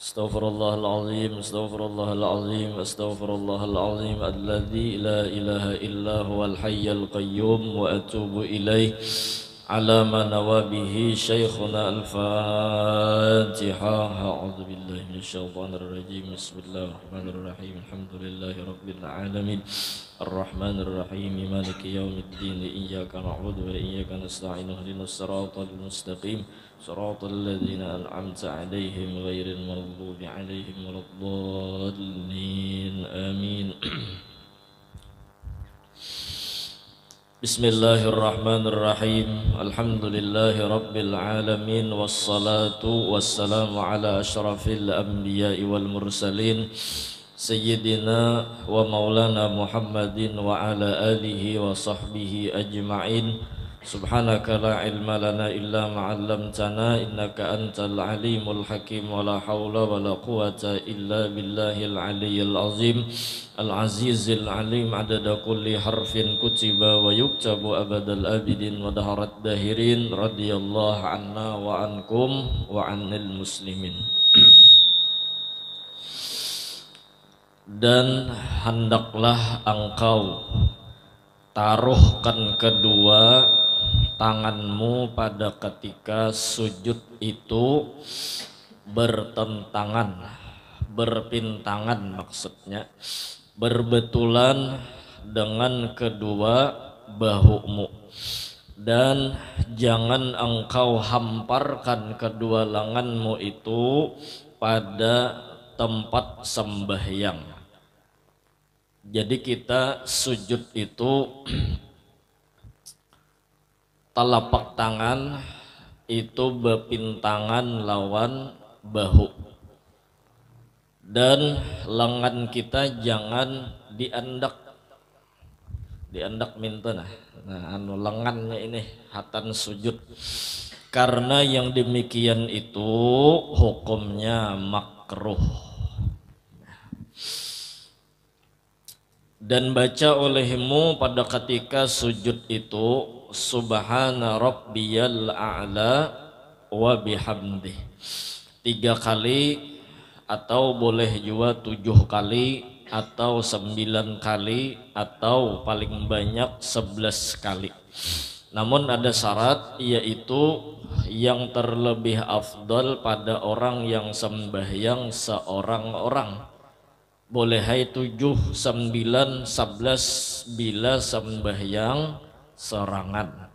Astaghfirullahaladzim, astaghfirullahaladzim, astaghfirullahaladzim, alladzi la ilaha illa huwal hayyul qayyum wa atubu ilaih. Ala ma nawabihi syekhuna al-Fatiha. A'udzu billahi minasyaitonir rajim. Bismillahirrahmanirrahim. Alhamdulillahi rabbil alamin. Arrahmanir rahim. Maliki yaumiddin. Iyyaka na'budu wa iyyaka nasta'in. Ihdinas siratal mustaqim. Siratal ladzina an'amta 'alaihim ghairil maghdubi 'alaihim waladdallin. Amin. Bismillahirrahmanirrahim. Alhamdulillahi rabbil alamin. Wassalatu wassalamu ala asyrafil anbiya'i wal mursalin Sayyidina wa maulana Muhammadin wa ala alihi wa sahbihi ajma'in. Subhanaka la ilma lana illa ma'allamtana innaka antal alimul hakim. Wa la hawla wa la quwata illa billahil aliyyil azim al-azizil alim. Adada kulli harfin kutiba wa yuktabu abadal abidin wa daharat dahirin. Radiyallahu anna wa ankum wa anil muslimin. Dan hendaklah engkau taruhkan kedua tanganmu pada ketika sujud itu bertentangan, berpintangan maksudnya, berbetulan dengan kedua bahumu. Dan jangan engkau hamparkan kedua lenganmu itu pada tempat sembahyang. Jadi kita sujud itu telapak tangan itu berpintangan lawan bahu, dan lengan kita jangan diandak minta lengannya ini hatan sujud, karena yang demikian itu hukumnya makruh. Dan baca olehmu pada ketika sujud itu Subhana rabbiyal a'la wa bihamdih 3 kali, atau boleh juga 7 kali, atau 9 kali, atau paling banyak 11 kali. Namun ada syarat, yaitu yang terlebih afdal pada orang yang sembahyang seorang-orang. Boleh 7, 9, 11 bila sembahyang serangan,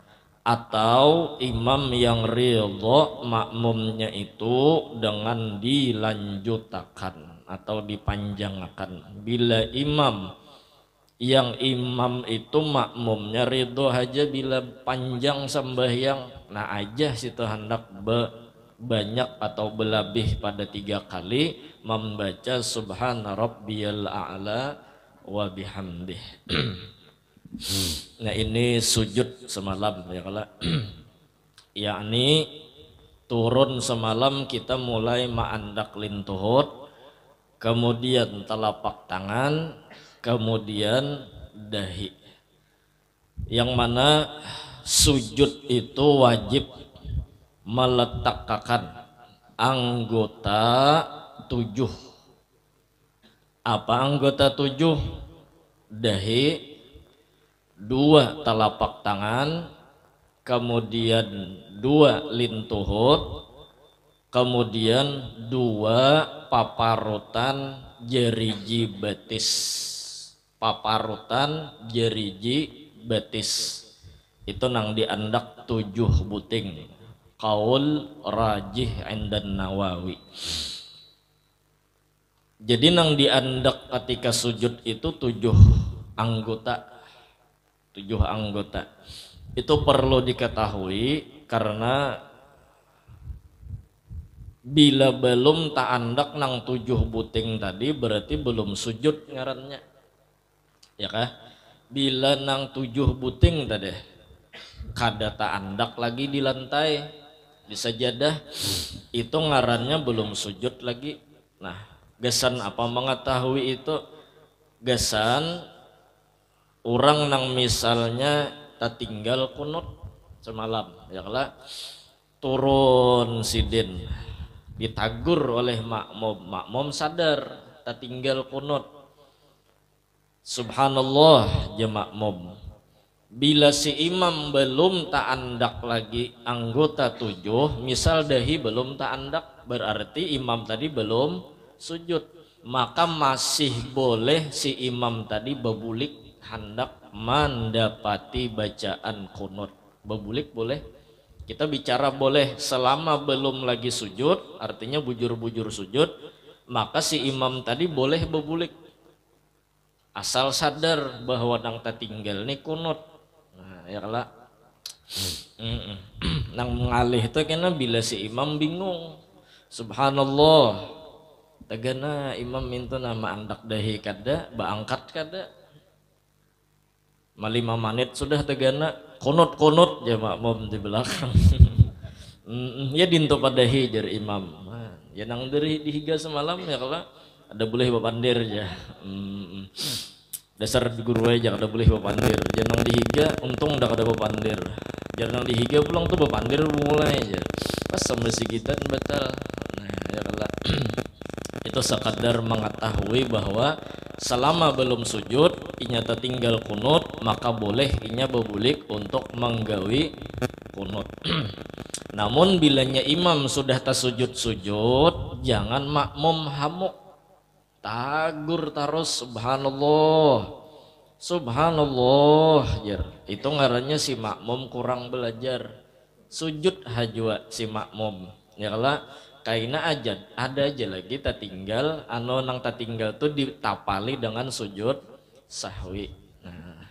atau imam yang ridho makmumnya itu dengan dilanjutkan atau dipanjangkan. Bila imam itu makmumnya ridho aja bila panjang sembahyang, nah aja situ hendak banyak atau berlebih pada 3 kali membaca Subhana rabbiyal a'la wa bihamdih. Nah ini sujud semalam ya kalau yakni turun semalam kita mulai ma'andak lintuhut, kemudian telapak tangan, kemudian dahi. Yang mana sujud itu wajib meletakkan anggota 7. Apa anggota 7? Dahi, 2 telapak tangan, kemudian 2 lintuhut, kemudian 2 paparutan jeriji betis. Paparutan jeriji betis itu nang diandak 7 buting. Qaul rajih indan Nawawi. Jadi nang diandak ketika sujud itu 7 anggota. 7 anggota. Itu perlu diketahui karena bila belum tak andak nang 7 buting tadi berarti belum sujud ngarannya. Ya kah? Bila nang 7 buting tadi kada tak andak lagi di lantai, di sajadah, itu ngarannya belum sujud lagi. Nah, gesan apa mengetahui itu? Gesan orang nang misalnya tak tinggal kunut semalam ya kala turun sidin ditagur oleh makmum sadar tak tinggal kunut. Subhanallah ya makmum, bila si imam belum tak andak lagi anggota 7, misal dahi belum tak andak, berarti imam tadi belum sujud, maka masih boleh si imam tadi bebulik hendak mendapati bacaan kunut. Bebulik boleh, kita bicara boleh selama belum lagi sujud, artinya bujur-bujur sujud, maka si imam tadi boleh bebulik asal sadar bahwa nang tertinggal nih kunut. Nah ya kala nang mengalih itu karena bila si imam bingung, subhanallah tagana imam minta nama andak dahi kada baangkat kada malima menit sudah tagana kunut ya makmum di belakang. Ya dinto padahi jar imam. Ya nang dari dihiga semalam ya kala ada boleh bapandir ya. Dasar guru aja kada boleh bapandir. Jangan dihiga untung udah kada bapandir. Jangan dihiga pulang tuh bapandir mulai aja. Pas sama si kita batal. Nah ya kala itu sekadar mengetahui bahwa selama belum sujud inya tertinggal kunut, maka boleh inya bebulik untuk menggawi kunut. Namun bilanya imam sudah tasujud-sujud, jangan makmum hamuk, tagur terus subhanallah jar. Itu ngarannya si makmum kurang belajar. Sujud hajwa si makmum ya kala kaina aja ada aja lagi tertinggal anu nang tertinggal tuh ditapali dengan sujud sahwi. Nah,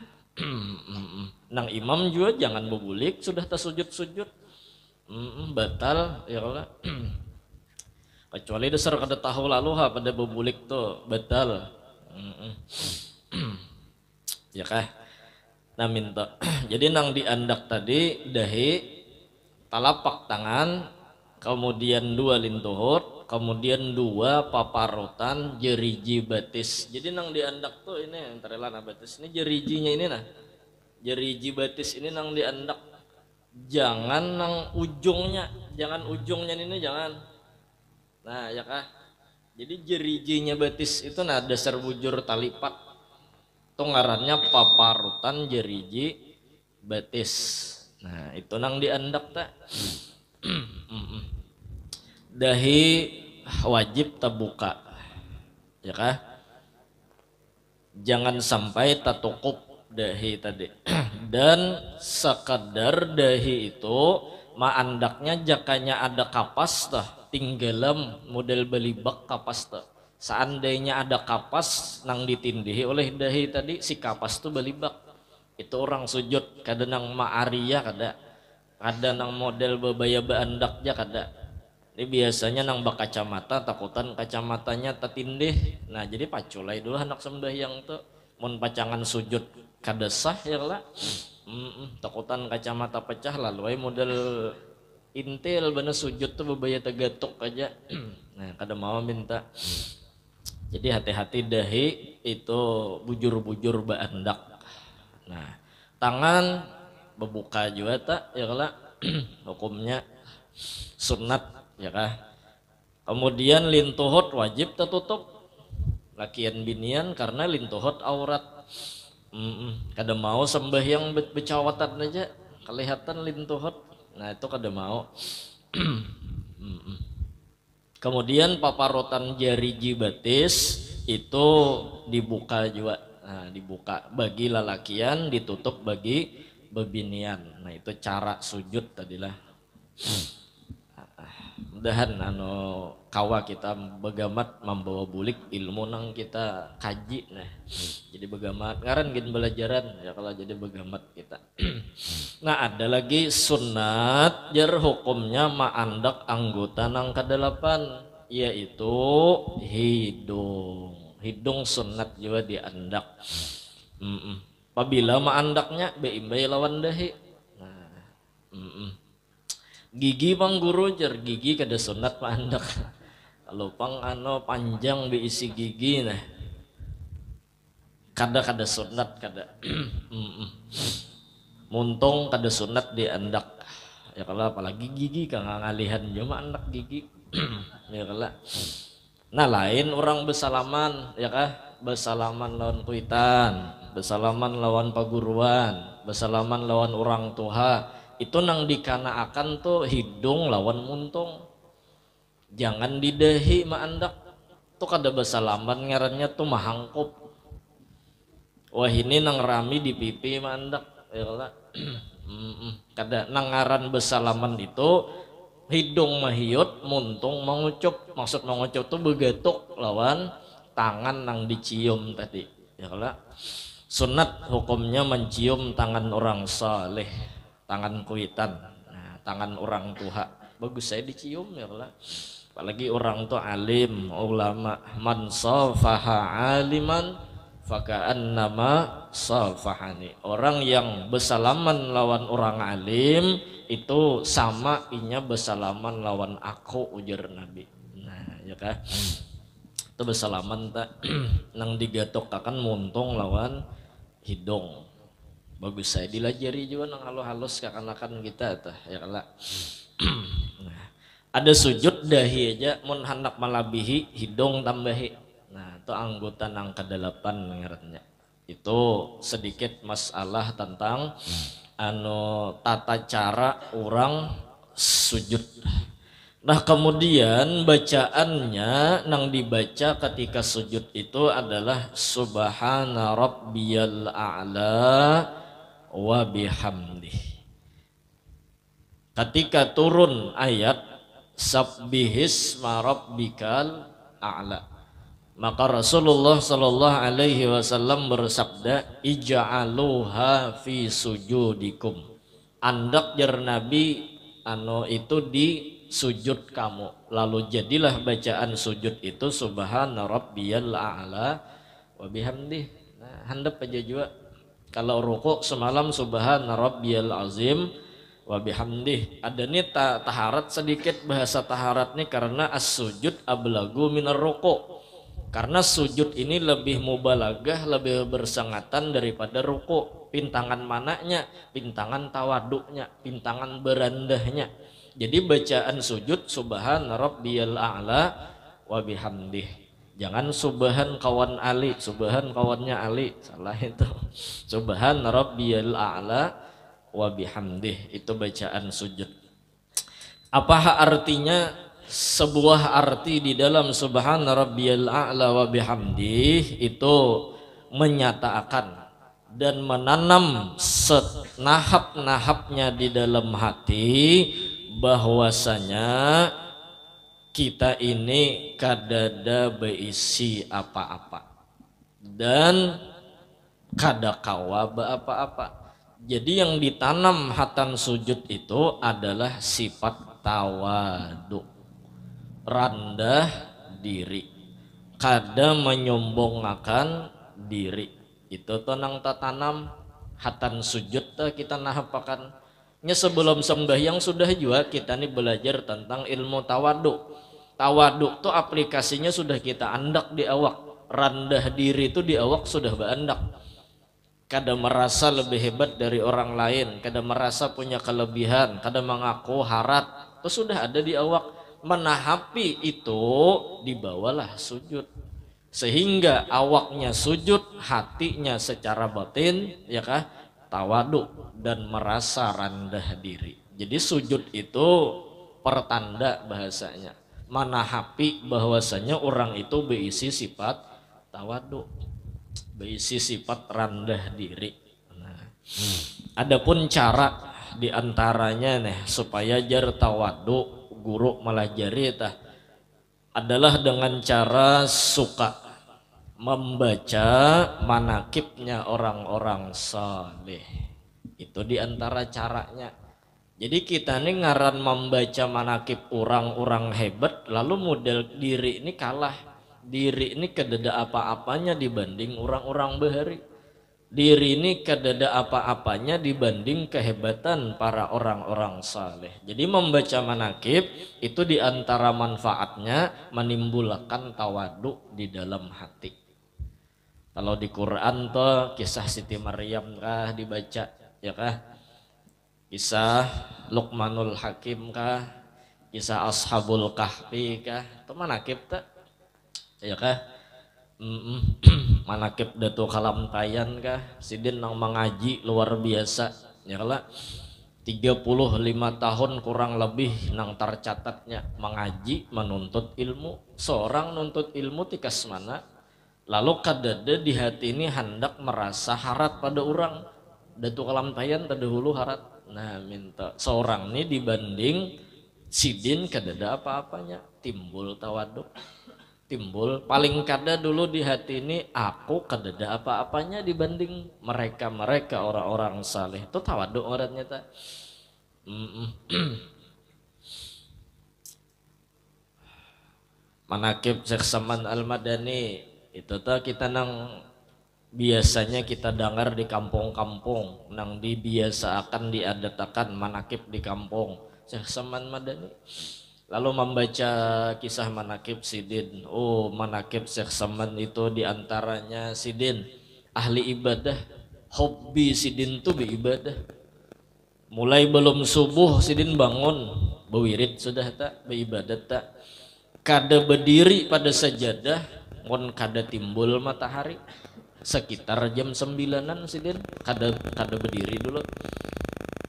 nang imam juga jangan bebulik sudah tersujud-sujud, batal ya kala. Kecuali dasar kada tahu lalu pada bebulik tuh batal. Ya kah? Nah minta. Jadi nang diandak tadi dahi talapak tangan, kemudian 2 lintuhut, kemudian 2 paparutan jeriji batis. Jadi nang diandak tuh ini antara lana batis ini jerijinya ini nah. Jeriji batis ini nang diandak. Jangan nang ujungnya, jangan ujungnya ini jangan. Nah ya kah? Jadi jerijinya batis itu nah dasar bujur talipat. Itu ngarannya paparutan jeriji batis. Nah itu nang diandak tak. Dahi wajib terbuka ya kah? Jangan sampai tertutup dahi tadi. Dan sekadar dahi itu maandaknya jakanya ada kapas tah tinggalam model belibak kapas tah. Seandainya ada kapas nang ditindihi oleh dahi tadi si kapas tuh belibak, itu orang sujud kada nang ma'ariyah kada nang model bebaya beandak ja kada. Ini biasanya nang bakacamata takutan kacamatanya tertindih. Nah jadi paculai dulu anak sembahyang tuh mun pacangan sujud kada sah ya lah. Takutan kacamata pecah lalu ay model intil bener sujud tuh bebaya tegatuk aja. Nah kada mau minta. Jadi hati-hati dahi itu bujur-bujur beandak. Nah tangan berbuka juga tak ya kala hukumnya sunat ya kah. Kemudian lintuhut wajib tertutup lakian binian karena lintuhut aurat. Kada mau sembahyang becawatan aja kelihatan lintuhut. Nah itu kada mau. Kemudian paparutan jariji batis itu dibuka juga. Nah, dibuka bagi lalakian, ditutup bagi bebinian. Nah itu cara sujud tadilah. Mudahan kawa kita begamat membawa bulik ilmu nang kita kaji nah. Jadi begamat ngaran gin belajaran ya kalau jadi begamat kita. Nah ada lagi sunat jar hukumnya maandak anggota nang kedelapan yaitu hidung sunat juga diandak. Apabila maandaknya beimbai lawan dahi. Nah, gigi pang guru jar gigi kada sunat maandak. Kalau pang panjang beisi gigi nah kada sunat kada. muntung kada sunat diandak ya kalau apalagi gigi kang ngalihan cuma anak gigi ya kalau nah lain orang bersalaman ya kah bersalaman lawan kuitan bersalaman lawan paguruan bersalaman lawan orang tua itu nang dikanaakan tuh hidung lawan muntung jangan didehi maandak tuh kada bersalaman ngarannya tuh mahangkup wah ini nang rami di pipi maandak ya kalau kada nang ngaran bersalaman itu hidung mahiut muntung mengucup maksud mengucup tuh begetuk lawan tangan nang dicium tadi ya kalau sunat hukumnya mencium tangan orang saleh tangan kuitan nah, tangan orang tua bagus saya dicium ya kalau apalagi orang tuh alim ulama man safaha aliman faka'annama safahani orang yang bersalaman lawan orang alim itu sama inya bersalaman lawan aku ujar Nabi nah ya kan itu bersalaman tak nang digatok akan muntung lawan hidung bagus saya dilajari juga nang halus-halus kakanakan kita tah ya kala nah, ada sujud dahi aja mun hendak malabihi hidung tambahi nah itu anggota nang kedelapan ngarannya itu sedikit masalah tentang tata cara orang sujud. Nah kemudian bacaannya nang dibaca ketika sujud itu adalah subhana rabbiyal a'la wa bihamdih. Ketika turun ayat sabbihisma rabbikal a'la maka Rasulullah sallallahu alaihi wasallam bersabda ij'aluha fi sujudikum andak jar Nabi itu di sujud kamu lalu jadilah bacaan sujud itu subhana rabbiyal a'la wa bihamdih nah, handap aja juga kalau ruku semalam subhana rabbiyal azim wa bihamdih ada nih taharat sedikit bahasa taharat nih karena as-sujud ablagu minar ruku karena sujud ini lebih mubalagah lebih bersangatan daripada ruku pintangan mananya pintangan tawaduknya pintangan berandahnya jadi bacaan sujud subhana rabbiyal a'la wa bihamdih jangan subhan kawan Ali subhan kawannya Ali salah itu subhana rabbiyal a'la wa bihamdih itu bacaan sujud apa artinya sebuah arti di dalam subhana rabbiyal a'la wa bihamdih itu menyatakan dan menanam senahap-nahapnya di dalam hati bahwasanya kita ini kadada beisi apa-apa dan kada kawa apa-apa jadi yang ditanam hatan sujud itu adalah sifat tawadu rendah diri kada menyombongkan diri itu tonang tatanam hatan sujud kita nahapakan nya sebelum sembahyang sudah juga kita nih belajar tentang ilmu tawaduk tawaduk tuh aplikasinya sudah kita andak di awak rendah diri itu di awak sudah berandak kada merasa lebih hebat dari orang lain kada merasa punya kelebihan kada mengaku harat itu sudah ada di awak menahapi itu dibawalah sujud sehingga awaknya sujud hatinya secara batin ya kah tawaduk dan merasa rendah diri jadi sujud itu pertanda bahasanya menahapi bahwasanya orang itu berisi sifat tawaduk berisi sifat rendah diri nah, adapun cara diantaranya nih supaya jar tawaduk guru melajari adalah dengan cara suka membaca manakibnya orang-orang saleh itu diantara caranya jadi kita ini ngaran membaca manakib orang-orang hebat lalu model diri ini kalah diri ini kedada apa-apanya dibanding orang-orang bahari diri ini kedada apa-apanya dibanding kehebatan para orang-orang saleh. Jadi membaca manakib itu diantara manfaatnya menimbulkan tawaduk di dalam hati. Kalau di Quran tuh kisah Siti Maryam kah dibaca ya kah Kisah Luqmanul Hakim kah, kisah Ashabul Kahfi kah, itu manakib tak ya kah? Manakib Datuk Kalam Tayan kah, sidin nang mengaji luar biasa ya kala 35 tahun kurang lebih nang tercatatnya mengaji menuntut ilmu. Seorang nuntut ilmu tikas mana lalu kadada di hati ini hendak merasa harat pada orang. Datuk Kalam Tayan terdahulu harat. Nah minta seorang ini dibanding sidin kadada apa-apanya, timbul tawaduk, timbul paling kada dulu di hati ini aku kadada apa-apanya dibanding mereka orang-orang saleh. Itu tawaduk orangnya tak. Manakib Syekh Saman Al-Madani itu tak kita nang biasanya kita dengar di kampung-kampung nang dibiasakan diadatakan manakib di kampung Syekh Saman Madani. Lalu membaca kisah manakib sidin. Oh manakib Syekh Saman itu diantaranya sidin ahli ibadah, hobi sidin tuh beribadah. Mulai belum subuh sidin bangun bewirid sudah tak, beribadat tak, kada berdiri pada sajadah mon kada timbul matahari sekitar jam 9-an sidin kada berdiri dulu.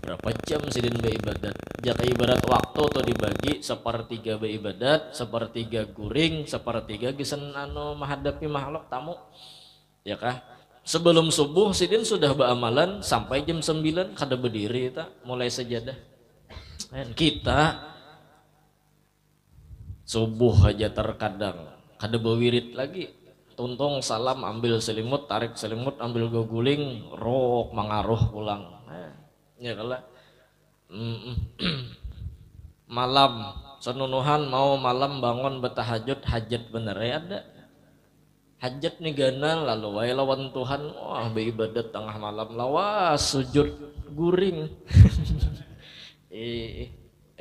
Berapa jam sidin beribadat? Jika ibarat waktu tuh dibagi sepertiga beribadat, sepertiga guring, sepertiga gisen menghadapi makhluk tamu ya kah? Sebelum subuh sidin sudah beramalan sampai jam 9 kada berdiri tak, mulai sajadah. Dan kita subuh aja terkadang kada berwirid lagi, tuntung salam ambil selimut, tarik selimut ambil guling, rok mengaruh pulang. Ya kalah malam senunuhan mau malam bangun bertahajud hajat bener ya ada hajat nih gana lalu wae lawan Tuhan wah beribadat tengah malam lawas sujud guring.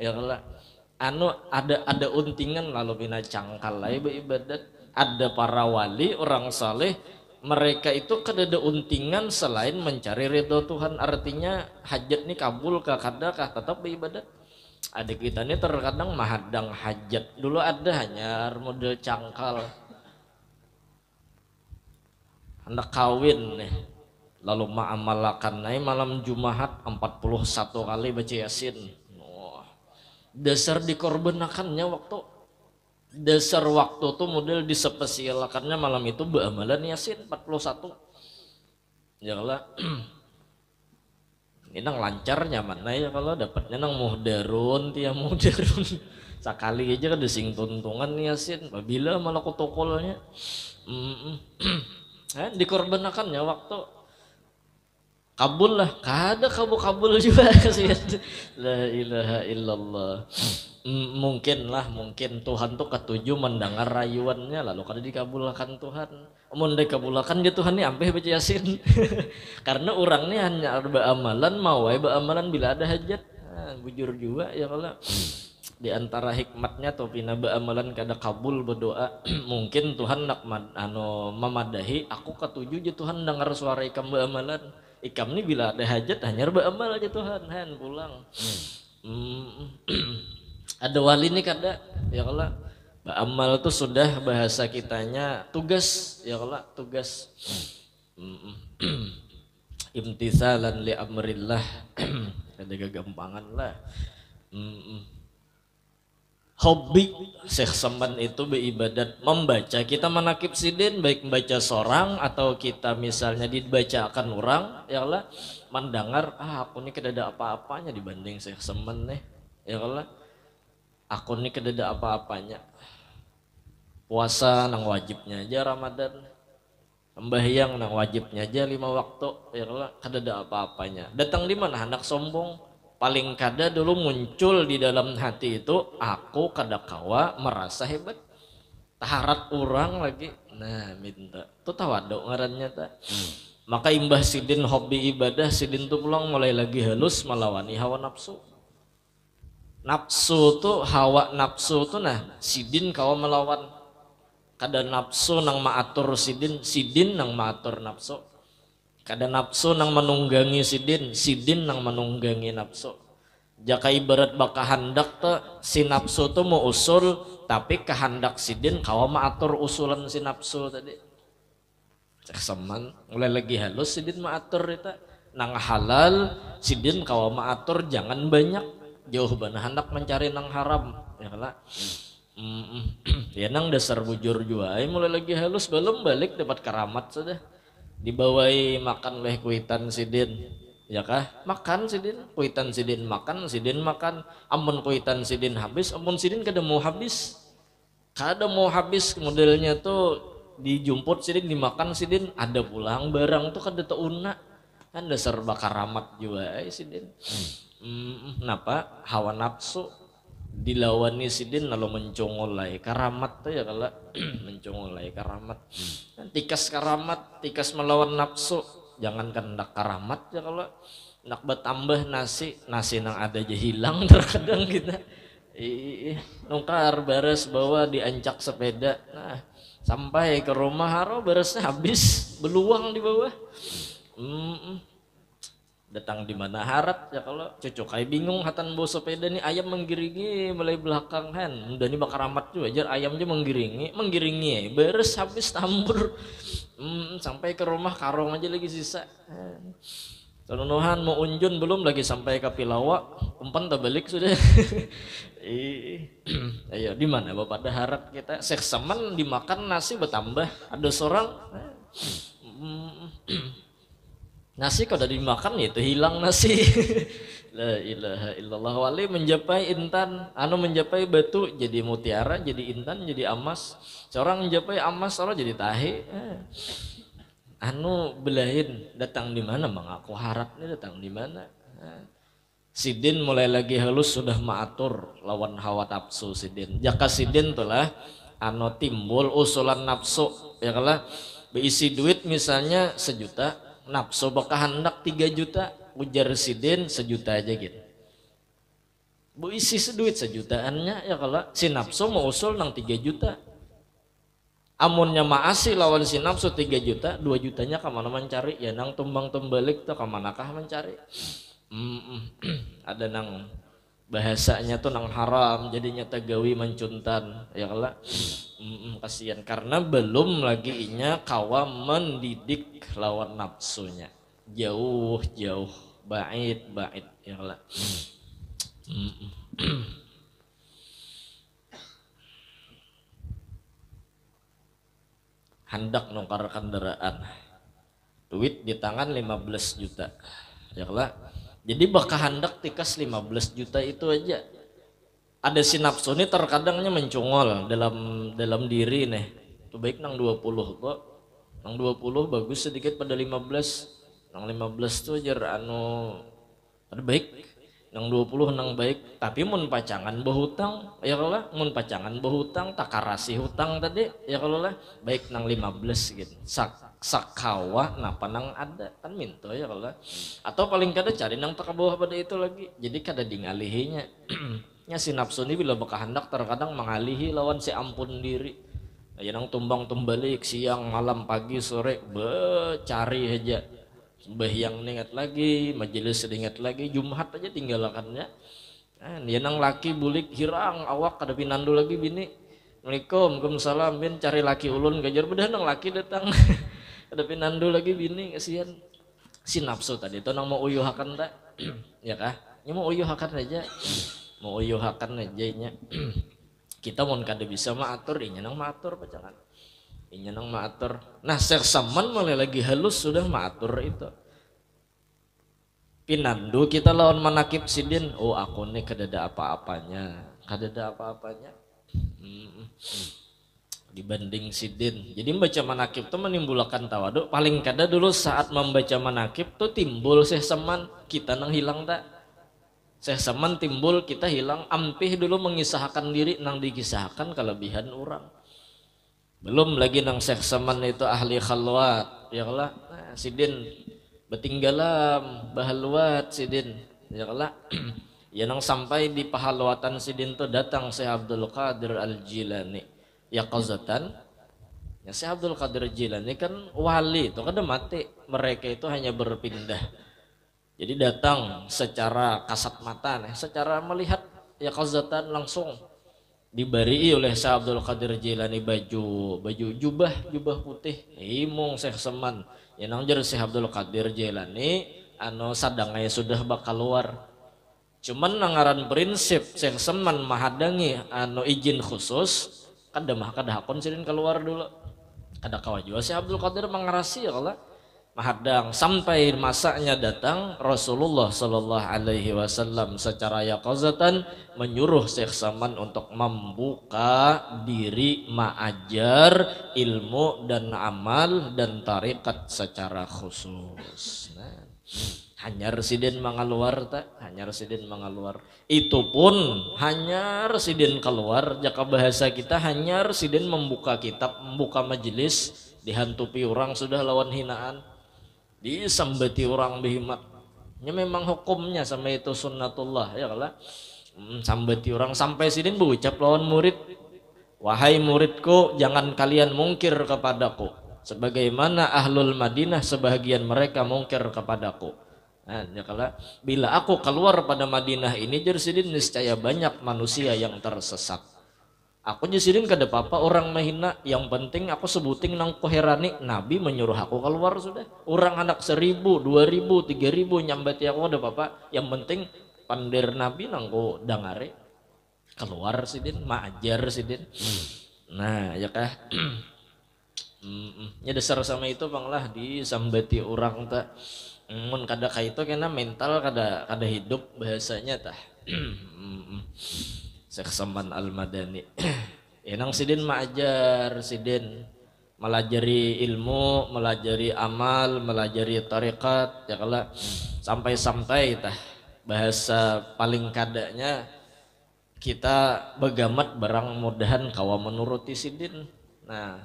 Ya kalah ada untingan lalu bina cangkal lagi beribadat. Ada para wali orang saleh mereka itu kadada untingan selain mencari ridho Tuhan. Artinya hajat nih kabul kah kada kah tetap beribadat. Adik kita ini terkadang mahadang hajat dulu ada hanya model cangkal hendak kawin nih lalu ma'amalakan naik malam Jumat 41 kali baca Yasin. Dasar dikorbankannya waktu dasar waktu tuh model disepesialakannya malam itu beramalan Yasin 41 ya lah. Ini nang lancarnya mana ya kalau dapatnya nang muhdarun tiap muhdarun sekali aja kan desing tuntungan Yasin apabila malah kotokolnya dikorbankannya waktu kabul lah kada kabul juga la ilaha illallah. Mungkin Tuhan tuh ketujuh mendengar rayuannya lalu kada dikabulkan Tuhan. Mun dikabulkan dia Tuhan nih ampe baca Yasin. Karena orangnya hanya beramalan mau beramalan bila ada hajat. Bujur juga ya kalau di antara hikmatnya tuh pina beramalan kada kabul berdoa. Mungkin Tuhan nak memadahi aku ketujuh je Tuhan dengar suara ikam beramalan. Ikam nih bila ada hajat hanya beramal aja Tuhan pulang. Ada wali nih kada ya kalau beramal tuh sudah bahasa kitanya tugas ya kalau tugas. Imtithalan li amrillah ada gagampangan lah. Hobi Syekh Saman itu beribadat membaca. Kita manakib sidin baik membaca seorang atau kita misalnya dibacakan orang ya Allah mendengar aku ini kedada apa-apanya dibanding Syekh Saman nih ya Allah aku ini kedada apa-apanya. Puasa nang wajibnya aja Ramadan, sembahyang nang wajibnya aja 5 waktu ya Allah kedada apa-apanya. Datang di mana hendak sombong. Paling kada dulu muncul di dalam hati itu aku kada kawa merasa hebat taharat orang lagi. Nah minta itu tawaduk ngarannya tak. Maka imbah sidin hobi ibadah sidin tuh pulang mulai lagi halus melawani hawa nafsu. Nafsu tuh hawa nafsu tuh nah sidin kawa melawan. Kada nafsu nang maatur sidin nang maatur nafsu. Kada nafsu nang menunggangi sidin nang menunggangi nafsu. Jaka ibarat baka handak tuh si nafsu tuh mau usul, tapi kehendak sidin kawa maatur usulan si nafsu tadi. Cek seman mulai lagi halus sidin maatur itu nang halal sidin kawa maatur jangan banyak jauh bana hendak mencari nang haram ya kala. Ya nang dasar bujur jua mulai lagi halus belum balik dapat karamat sudah dibawai makan oleh kuitan sidin ya kah makan sidin kuitan sidin makan amun kuitan sidin habis amun sidin kada mau habis modelnya tuh dijumput sidin dimakan sidin ada pulang barang tuh kada tauna kan dasar bakaramat juga sidin. Kenapa hawa nafsu dilawani sidin lalu mencongolai karamat tuh ya kalau mencongolai karamat tikas tikas melawan nafsu jangankan nak karamat ya kalau nak bertambah nasi nang ada aja hilang terkadang kita nungkar beres bawa diancak sepeda nah sampai ke rumah haro beresnya habis beluang di bawah. Datang di mana harat ya kalau cocok kayak bingung hatan bawa sepeda nih ayam menggiringi mulai belakang kan udah nih bakar amat juga ajar ayamnya menggiringi beres habis tambur sampai ke rumah karung aja lagi sisa Tanunuhan mau unjun belum lagi sampai ke Pilawa umpan tak balik sudah. Ayo di mana bapak ada harat kita seksaman dimakan nasi bertambah ada seorang nasi kalau dimakan ya itu hilang nasi. La ilaha illallah wali mencapai intan mencapai batu jadi mutiara jadi intan jadi emas seorang mencapai emas seorang jadi tahe belahin datang di mana mengaku harap ini datang di mana sidin mulai lagi halus sudah maatur lawan hawa nafsu sidin jaka sidin tulah timbul usulan nafsu ya kalah beisi duit misalnya 1 juta nafsu bakal hendak 3 juta ujar sidin 1 juta aja gitu bu isi seduit 1 jutaannya ya kalau si nafsu mau usul nang 3 juta amunnya maasi lawan si nafsu 3 juta 2 jutanya kemana mencari ya nang tumbang tumbalik tuh kemanakah mencari ada nang bahasanya tuh nang haram jadinya tagawi mencuntan ya kalau kasihan karena belum lagi inya kawa mendidik lawan nafsunya jauh bait ya kalau hendak nukar kendaraan duit di tangan 15 juta ya kalau jadi bakal hendak tikas 15 juta itu aja ada si nafsu ini terkadangnya mencongol dalam diri nih tuh baik nang 20 kok nang 20 bagus sedikit pada 15 nang 15 tuh ajar ada baik nang 20 nang baik tapi mun pacangan berhutang ya kalau mun pacangan berhutang takarasi hutang tadi ya kalau lah baik nang 15 gitu sakawa napa nang ada kan minto ya kalau atau paling kada cari nang tak bawah pada itu lagi jadi kada dingalihinya nya si nafsu ini bila bakal hendak terkadang mengalihi lawan si ampun diri ya nang tumbang tumbalik siang malam pagi sore cari aja sembahyang ingat lagi majelis ingat lagi Jumat aja tinggalkannya dia nang laki bulik hirang awak kada pinandu lagi bini Waalaikumsalam bin cari laki ulun gajar bedah nang laki datang ada pinandu lagi bini kasihan si nafsu tadi itu nang mau uyuhakan tak ya kah ini mau uyuhakan aja nya kita mau kada bisa maatur inya nang maatur pacangan inya nang maatur nah sersaman mulai lagi halus sudah maatur itu pinandu kita lawan manakib sidin aku nih kada ada apa-apanya dibanding sidin jadi membaca manakib itu menimbulkan tawaduk paling kada dulu saat membaca manakib tuh timbul sehsaman kita nang hilang tak sehsaman timbul kita hilang ampih dulu mengisahkan diri nang dikisahkan kelebihan orang belum lagi nang sehsaman itu ahli khalwat ya kalah sidin betinggalam bahalwat sidin ya kalah ya nang sampai di pahalwatan sidin tuh datang Syekh Abdul Qadir Al-Jilani ya qazatan Ya, Syekh Abdul Qadir Jilani kan wali itu kan udah mati, mereka itu hanya berpindah. Jadi datang secara kasat mata nih, secara melihat ya qazatan langsung diberi oleh Syekh Abdul Qadir Jilani baju jubah putih imung Syekh Seman ya nangjar Syekh Abdul Qadir Jilani anu sadangnya sudah bakal keluar. Cuman nangaran prinsip Syekh Seman mahadangi anu izin khusus kada hakon sidin keluar dulu. Kada kawajua Syekh Abdul Qadir mengarasi ya kalau mahadang sampai masanya datang Rasulullah Shallallahu Alaihi Wasallam secara yaqazatan menyuruh Syekh Saman untuk membuka diri mengajar ilmu dan amal dan tarikat secara khusus. Nah, hanya residen mengaluar tak, hanya residen mengaluar. Itu pun hanya residen keluar. Jika bahasa kita hanya residen membuka kitab, membuka majelis, dihantupi orang sudah lawan hinaan. Disambati orang behimat. Ini memang hukumnya sama itu sunnatullah ya kalau sambati orang sampai sini berucap lawan murid, wahai muridku jangan kalian mungkir kepadaku sebagaimana ahlul Madinah sebahagian mereka mungkir kepadaku. Nah, ya kalau bila aku keluar pada Madinah ini jadi niscaya banyak manusia yang tersesat. Aku jesirin kada apa-apa orang mahina, yang penting aku sebuting nang koherani Nabi menyuruh aku keluar sudah. Orang anak 1.000, 2.000, 3.000 nyambati aku ada apa-apa. Yang penting pandir Nabi nang ko dangare keluar sidin, maajar sidin. Nah, ya kah? Ya dasar sama itu banglah disambati orang tak. Mun kada kaito kena mental kada hidup bahasanya tah. Syekh Saman Al-Madani enang sidin maajar sidin melajari ilmu, melajari amal, melajari tarikat ya kala sampai tah bahasa paling kadanya kita begamat barang mudahan kawa menuruti sidin. Nah,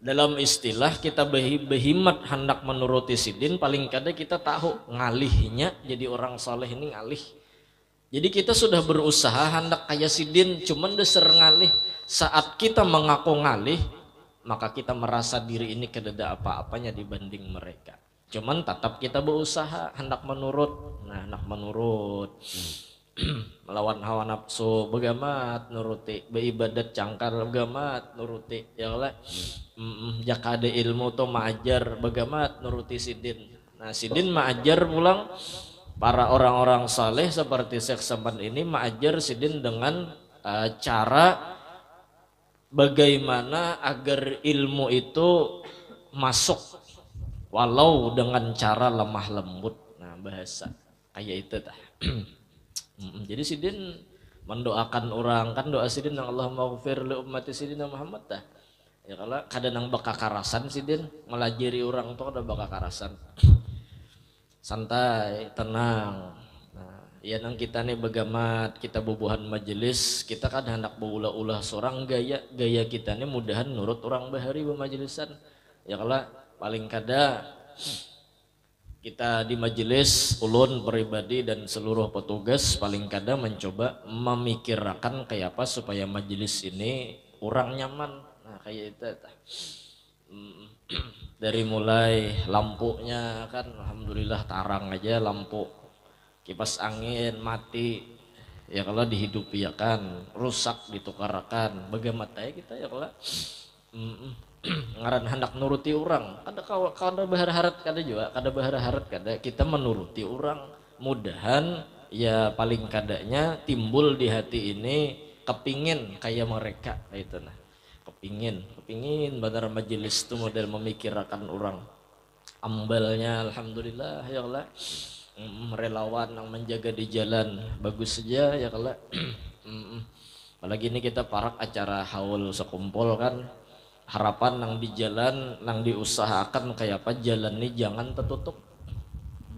dalam istilah kita behimat hendak menuruti sidin paling kada kita tahu ngalihnya jadi orang saleh ini ngalih. Jadi kita sudah berusaha hendak kaya sidin cuman deser ngalih. Saat kita mengaku ngalih maka kita merasa diri ini kedada apa-apanya dibanding mereka. Cuman tetap kita berusaha hendak menurut. Nah, hendak menurut melawan hawa nafsu begamat nuruti, beribadat cangkar begamat nuruti ya lah. Jaka ada ilmu tuh maajar begamat nuruti sidin. Nah, sidin maajar pulang para orang-orang saleh seperti Syekh Saman ini mengajar sidin dengan cara bagaimana agar ilmu itu masuk walau dengan cara lemah lembut. Nah, bahasa kayak itu tah. Jadi sidin mendoakan orang kan doa sidin yang Allahumma ghfir li ummati sidina Muhammad tah. Ya kalau kadang nang bakakarasan sidin melajari orang tuh ada bakakarasan. Santai, tenang. Nah, ya nang kita nih begamat, kita bubuhan majelis, kita kan hendak berulah-ulah seorang gaya kita nih mudahan nurut orang bahari bermajelisan. Ya kalau paling kada kita di majelis ulun pribadi dan seluruh petugas paling kada mencoba memikirkan kayak apa supaya majelis ini orang nyaman. Nah, kayak itu dari mulai lampunya kan alhamdulillah tarang aja lampu, kipas angin mati ya kalau dihidupi ya kan, rusak ditukarkan bagaimana kita ya kalau ngaran hendak nuruti orang kada berharap kada juga kada berharap kada kita menuruti orang mudahan ya paling kadanya timbul di hati ini kepingin kayak mereka itu nah. Kepingin benar majelis itu model memikirkan orang ambalnya alhamdulillah ya Allah. Relawan yang menjaga di jalan bagus saja ya Allah. Apalagi ini kita parak acara haul sekumpul kan, harapan yang di jalan yang diusahakan kayak apa jalan ini jangan tertutup,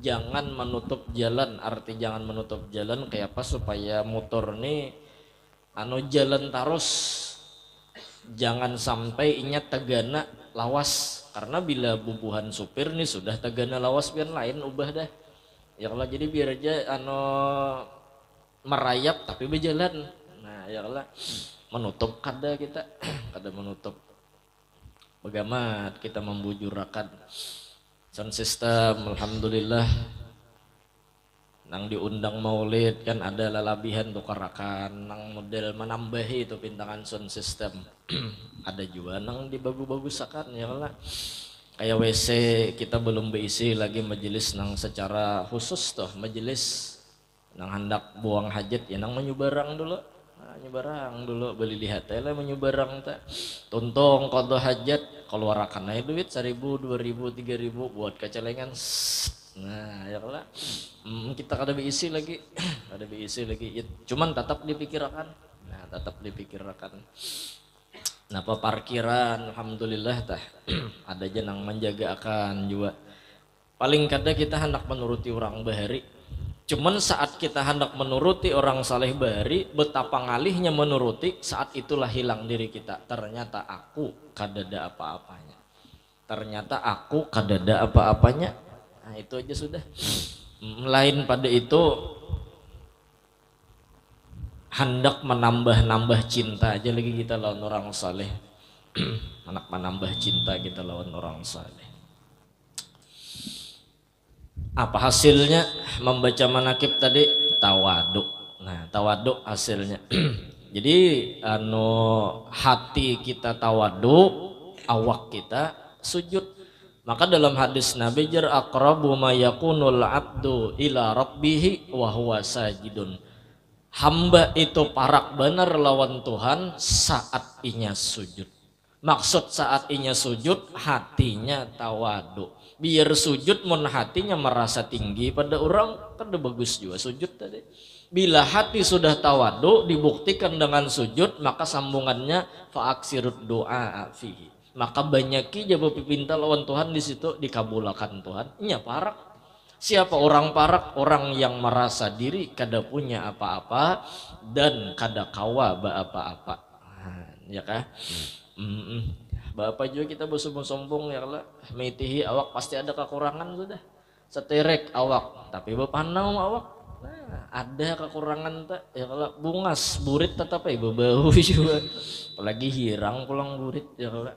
jangan menutup jalan. Arti jangan menutup jalan kayak apa supaya motor ini jalan terus. Jangan sampai ingat tegana lawas, karena bila bubuhan supir nih sudah tegana lawas biar lain ubah dah ya kalau jadi biar aja merayap tapi berjalan. Nah ya kalau menutup kada kita kada menutup Bagamat kita membujurakan sound system, alhamdulillah. Nang diundang maulid kan ada lalabihan tukarakan, nang model menambahi itu pintangan sound system. Ada juga nang dibagus-bagusakan ya lah. Kayak WC kita belum berisi lagi majelis nang secara khusus tuh majelis nang hendak buang hajat ya nang menyubarang dulu. Nyebarang dulu beli lihat lah menyubarang tak tuntung qada hajat keluarkan aja duit 1.000 2.000 3.000 buat kecelengan. Nah ya lah kita kada diisi lagi kada diisi lagi ya, cuman tetap dipikirkan. Nah tetap dipikirkan. Napa parkiran alhamdulillah tah ada aja nang menjaga akan juga. Paling kada kita hendak menuruti orang bahari. Cuman saat kita hendak menuruti orang saleh bahari, betapa ngalihnya menuruti, saat itulah hilang diri kita. Ternyata aku kadada apa-apanya. Ternyata aku kadada apa-apanya. Nah itu aja sudah. Lain pada itu hendak menambah-nambah cinta aja lagi kita lawan orang saleh. Hendak menambah cinta kita lawan orang saleh. Apa hasilnya membaca manakib tadi? Tawaduk. Nah tawaduk hasilnya. Jadi hati kita tawaduk, awak kita sujud. Maka dalam hadis Nabi jar aqrabu ma yakunul abdu ila rabbih wa huwa sajidun. Hamba itu parak benar lawan Tuhan saat inya sujud. Maksud saat inya sujud hatinya tawaduk. Biar sujud mun hatinya merasa tinggi pada orang kan udah bagus juga sujud tadi. Bila hati sudah tawadu dibuktikan dengan sujud maka sambungannya faaksirut doa fihi. Maka banyaki jawab pinta lawan Tuhan di situ dikabulkan Tuhan. Nya parak. Siapa orang parak? Orang yang merasa diri kada punya apa-apa dan kada kawa apa-apa. Ya kah? Bapak juga kita bersombong ya kalau metihi awak pasti ada kekurangan sudah. Seterek awak tapi bepanau awak. Nah, ada kekurangan tak ya kalau bungas burit tetap bau juga. Apalagi hirang pulang burit ya kalau.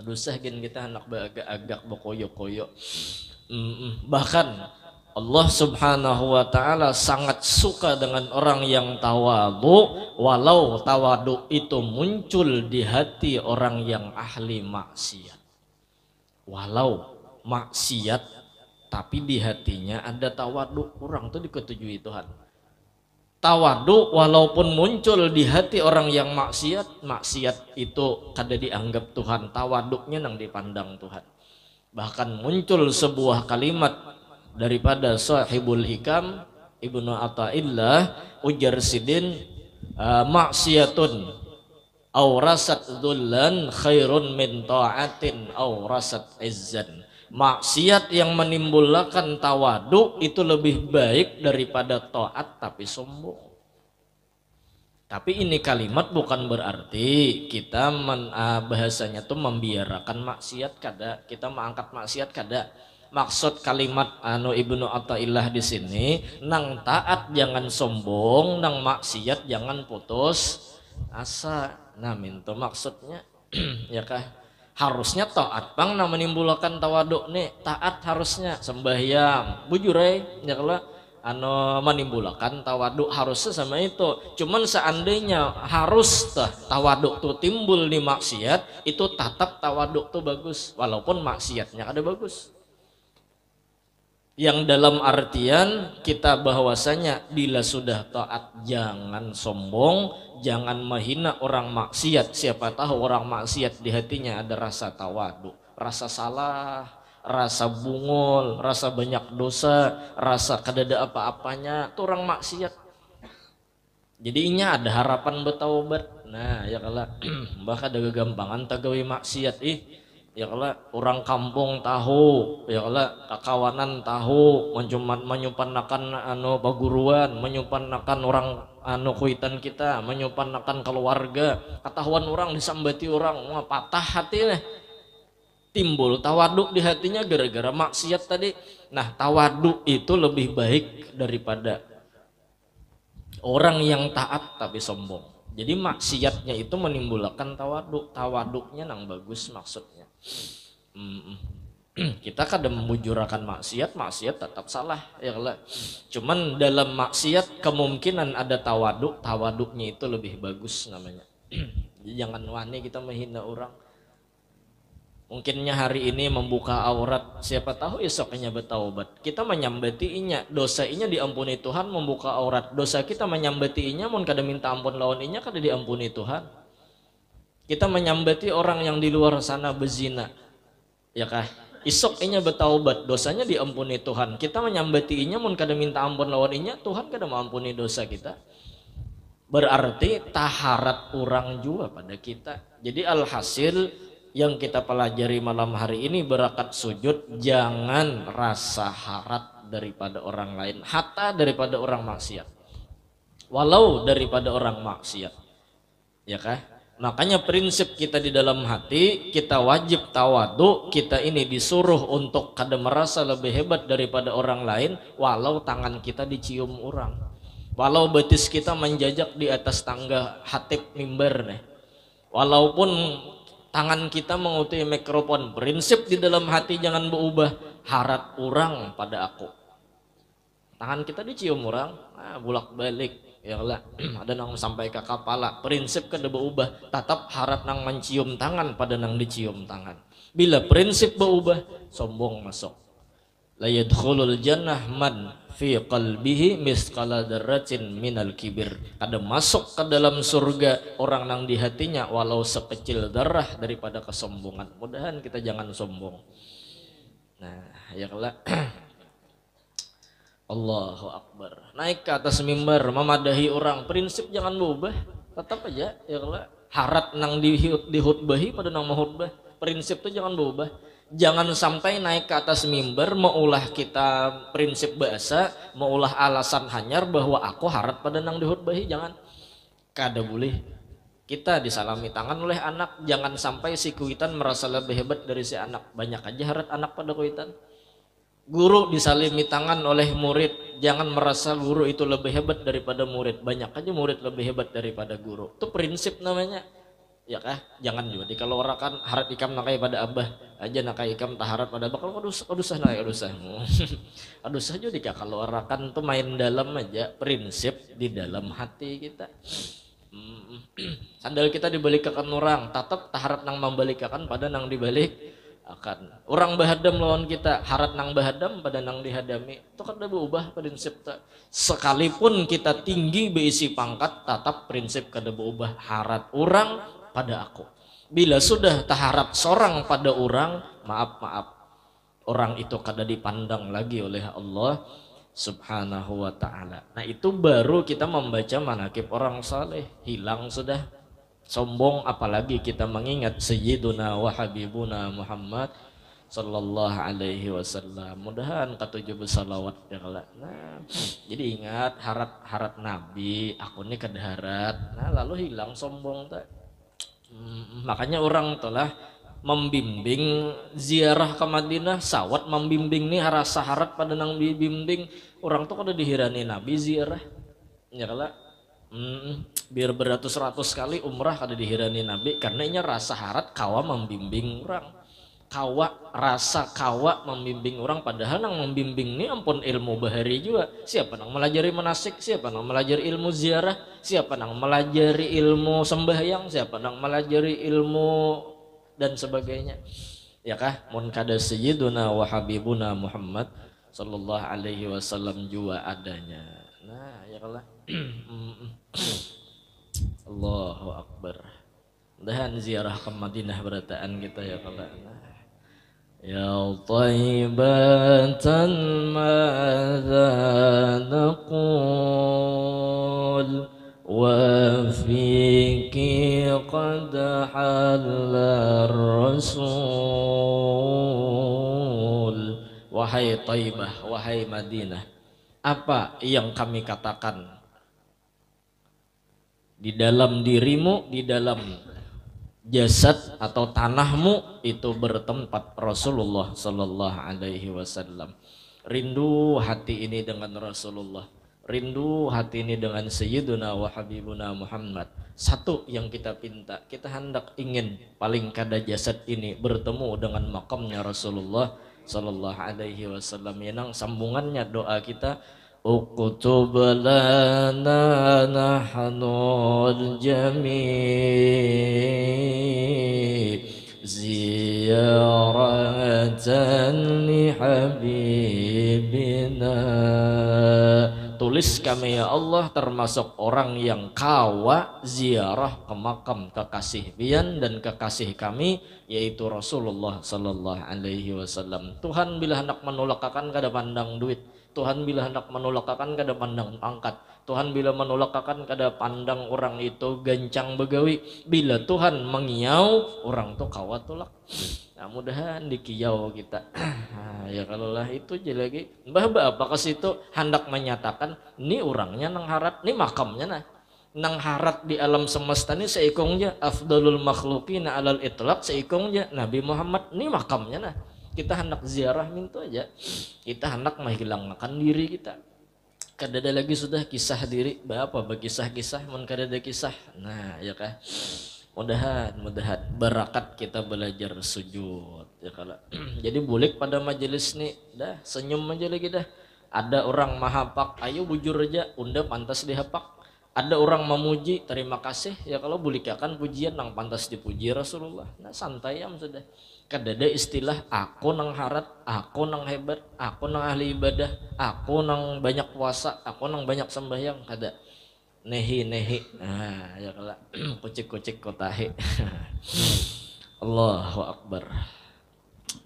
Dosah gen kita anak agak-agak bokoyo-koyo. Bahkan Allah subhanahu wa ta'ala sangat suka dengan orang yang tawadu walau tawadu itu muncul di hati orang yang ahli maksiat. Walau maksiat tapi di hatinya ada tawadu, orang itu diketujui Tuhan. Tawadu walaupun muncul di hati orang yang maksiat, maksiat itu kada dianggap Tuhan, tawaduknya nang dipandang Tuhan. Bahkan muncul sebuah kalimat daripada sahibul hikam Ibnu Athaillah ujar sidin maksiatun aurasat dzullan khairun min ta'atin aurasat izzan. Maksiat yang menimbulkan tawadu itu lebih baik daripada taat tapi sombong. Tapi ini kalimat bukan berarti kita bahasanya tuh membiarkan maksiat kada, kita mengangkat maksiat kada. Maksud kalimat Ibnu Athaillah di sini nang taat jangan sombong, nang maksiat jangan putus asa. Nah minta maksudnya ya kah harusnya taat bang nang menimbulkan tawaduk nih, taat harusnya sembahyang bujur ya kalau menimbulkan tawaduk harusnya sama itu. Cuman seandainya harus tawaduk tuh timbul di maksiat itu tetap tawaduk tuh bagus walaupun maksiatnya ada bagus. Yang dalam artian kita bahwasanya bila sudah taat jangan sombong, jangan menghina orang maksiat. Siapa tahu orang maksiat di hatinya ada rasa tawadu, rasa salah, rasa bungul, rasa banyak dosa, rasa kadada apa-apanya, itu orang maksiat. Jadi inya ada harapan bertaubat. Nah ya kalau bahkan ada kegampangan tagawi maksiat ya kalau orang kampung tahu ya kalau kakawanan tahu menyumpanakan paguruan, menyumpanakan orang kuitan kita, menyumpanakan keluarga, ketahuan orang disambati orang wah patah hati timbul tawaduk di hatinya gara-gara maksiat tadi. Nah tawaduk itu lebih baik daripada orang yang taat tapi sombong. Jadi maksiatnya itu menimbulkan tawaduk, tawaduknya nang bagus maksudnya. Kita kadang membujurakan maksiat, maksiat tetap salah ya lah. Cuman dalam maksiat kemungkinan ada tawaduk, tawaduknya itu lebih bagus namanya. Jadi jangan wani kita menghina orang. Mungkinnya hari ini membuka aurat, siapa tahu esoknya bertaubat. Kita menyambatinya, dosa inya diampuni Tuhan, membuka aurat. Dosa kita menyambatinya, mun kada minta ampun lawan inya kada diampuni Tuhan. Kita menyambati orang yang di luar sana bezina, ya kah? Isok inya bertaubat, dosanya diampuni Tuhan. Kita menyambati inya, mun kada minta ampun lawan inya, Tuhan kada mengampuni dosa kita. Berarti taharat orang juga pada kita. Jadi alhasil yang kita pelajari malam hari ini berakat sujud, jangan rasa harat daripada orang lain, hatta daripada orang maksiat, walau daripada orang maksiat, ya kah? Makanya prinsip kita di dalam hati, kita wajib tawadu, kita ini disuruh untuk kada merasa lebih hebat daripada orang lain, walau tangan kita dicium orang, walau betis kita menjajak di atas tangga hatib mimbar nih, walaupun tangan kita menguti mikrofon, prinsip di dalam hati jangan berubah, harat orang pada aku. Tangan kita dicium orang, bulak balik, ya lah, ada nang sampai ke kepala, prinsip kada berubah, tetap harat nang mencium tangan pada nang dicium tangan. Bila prinsip berubah, sombong masuk. La yadkhulul jannah man fi qalbihi misqala dzarratin minal kibir. Kada masuk ke dalam surga orang nang di hatinya walau sekecil darah daripada kesombongan. Mudahan kita jangan sombong. Nah, ya kelak Allahu Akbar. Naik ke atas mimbar memadahi orang, prinsip jangan berubah. Tetap aja ya kelak harat nang dihutbahi pada nang mahutbah. Prinsip itu jangan berubah. Jangan sampai naik ke atas mimbar maulah kita prinsip bahasa, maulah alasan hanyar bahwa aku harat pada nang dihutbahi, jangan. Kada boleh. Kita disalami tangan oleh anak, jangan sampai si kuitan merasa lebih hebat dari si anak. Banyak aja harat anak pada kuitan. Guru disalimi tangan oleh murid, jangan merasa guru itu lebih hebat daripada murid. Banyak aja murid lebih hebat daripada guru. Itu prinsip namanya. Ya kah? Jangan juga. Kalau orang kan harat ikam nakai pada abah aja, nakai ikam taharat pada abah. Kalau kadusah nakai kadusah. Kadusah juga kalau orang kan tuh main dalam aja, prinsip di dalam hati kita. Sandal kita dibalikakan orang, tetap taharat nang membalikakan pada nang dibalik akan. Orang bahadam lawan kita, harat nang bahadam pada nang dihadami. Itu kan udah berubah prinsip tak. Sekalipun kita tinggi beisi pangkat, tetap prinsip kada berubah, harat orang pada aku. Bila sudah taharap seorang pada orang, maaf orang itu kada dipandang lagi oleh Allah Subhanahu wa ta'ala. Nah itu baru kita membaca manakib orang saleh. Hilang sudah sombong, apalagi kita mengingat Sayyiduna wa Habibuna Muhammad sallallahu alaihi wasallam. Mudahan ketujuh bersalawat ya kelak. Nah, jadi ingat harat Nabi, aku ini kedaharat. Nah lalu hilang sombong tak. Makanya orang telah membimbing ziarah ke Madinah, sawat membimbing nih rasa harat pada nang bimbing orang tuh kada dihirani Nabi ziarah ya kala. Biar beratus-ratus kali umrah kada dihirani Nabi karena ini rasa harat kawa membimbing orang, kawa membimbing orang, padahal nang membimbing ini ampun ilmu bahari juga. Siapa nang melajari manasik, siapa nang melajari ilmu ziarah, siapa nang melajari ilmu sembahyang, siapa nang melajari ilmu dan sebagainya. Ya kah? Mun kada Sayyiduna wa Habibuna Muhammad sallallahu alaihi wasallam juga adanya. Nah, ya kalah. Allahu Akbar. Mudahan ziarah ke Madinah berataan kita ya kalah. Ya taibatan madza naqul wa fiki qad halal rasul. Wahai Taibah, wahai Madinah, apa yang kami katakan di dalam dirimu, di dalam jasad atau tanahmu itu bertempat Rasulullah sallallahu alaihi wasallam. Rindu hati ini dengan Rasulullah. rindu hati ini dengan Sayyiduna wa Habibuna Muhammad. Satu yang kita pinta, kita hendak ingin paling kada jasad ini bertemu dengan makamnya Rasulullah sallallahu alaihi wasallam. Yang sambungannya doa kita, uktub lana nahnul jami' ziyaratan li habibina. Tulis kami ya Allah termasuk orang yang kawa ziarah ke makam kekasih pian dan kekasih kami yaitu Rasulullah sallallahu alaihi wasallam. Tuhan bila hendak menolakakan kada pandang duit, Tuhan bila hendak menolakakan kada pandang pangkat, Tuhan bila menolakakan kada pandang orang itu gancang begawi. Bila Tuhan mengiau orang tuh kawa tolak. Nah, mudahan dikiyau kita. Ya kalau lah itu aja lagi. Mbah apa ke situ hendak menyatakan ini orangnya nang harat, ini makamnya nah. Nang harat di alam semesta ini seikongnya afdalul makhluqina alal itlaq seikongnya Nabi Muhammad, ini makamnya nah. Kita hendak ziarah minta aja. Kita hendak menghilangkan diri kita. Kada ada lagi sudah kisah diri, apa berkisah-kisah mun kada ada kisah. Nah, ya kah? Mudahan barakat kita belajar sujud ya kalau. Jadi bulik pada majelis nih dah senyum aja lagi dah. Ada orang mahapak, ayo bujur aja unda pantas dihapak. Ada orang memuji, terima kasih ya kalau bulikakan pujian nang pantas dipuji Rasulullah. Nah santai ya sudah. Kada ada istilah aku nang harat, aku nang hebat, aku nang ahli ibadah, aku nang banyak puasa, aku nang banyak sembahyang, kada. Nehi nah ya kalau kucik kotahe. Allahu Akbar.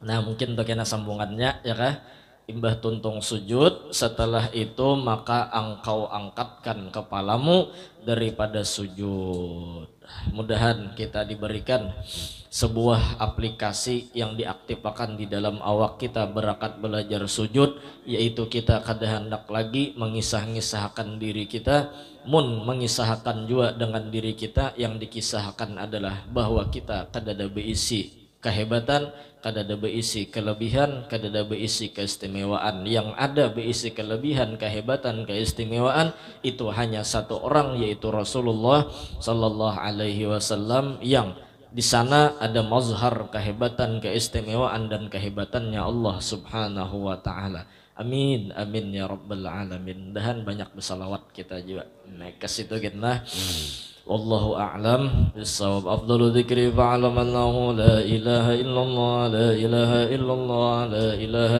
Nah mungkin bagaimana sambungannya ya kah? Imbah tuntung sujud, setelah itu maka engkau angkatkan kepalamu daripada sujud. Mudahan kita diberikan sebuah aplikasi yang diaktifkan di dalam awak kita berakat belajar sujud, yaitu kita kada hendak lagi mengisah-ngisahkan diri kita, mun mengisahkan juga dengan diri kita yang dikisahkan adalah bahwa kita kada ada berisi kehebatan, kada ada berisi kelebihan, kada ada berisi keistimewaan. Yang ada berisi kelebihan, kehebatan, keistimewaan itu hanya satu orang yaitu Rasulullah sallallahu alaihi wasallam, yang di sana ada mazhar kehebatan, keistimewaan dan kehebatannya Allah Subhanahu wa taala. Amin amin ya rabbal alamin. Dahan banyak bersalawat kita juga. Nah, kesitu kita. Wallahu a'lam bissawab. Afdalu dzikri fa'lam annahu la ilaha illallah, la ilaha illallah, la ilaha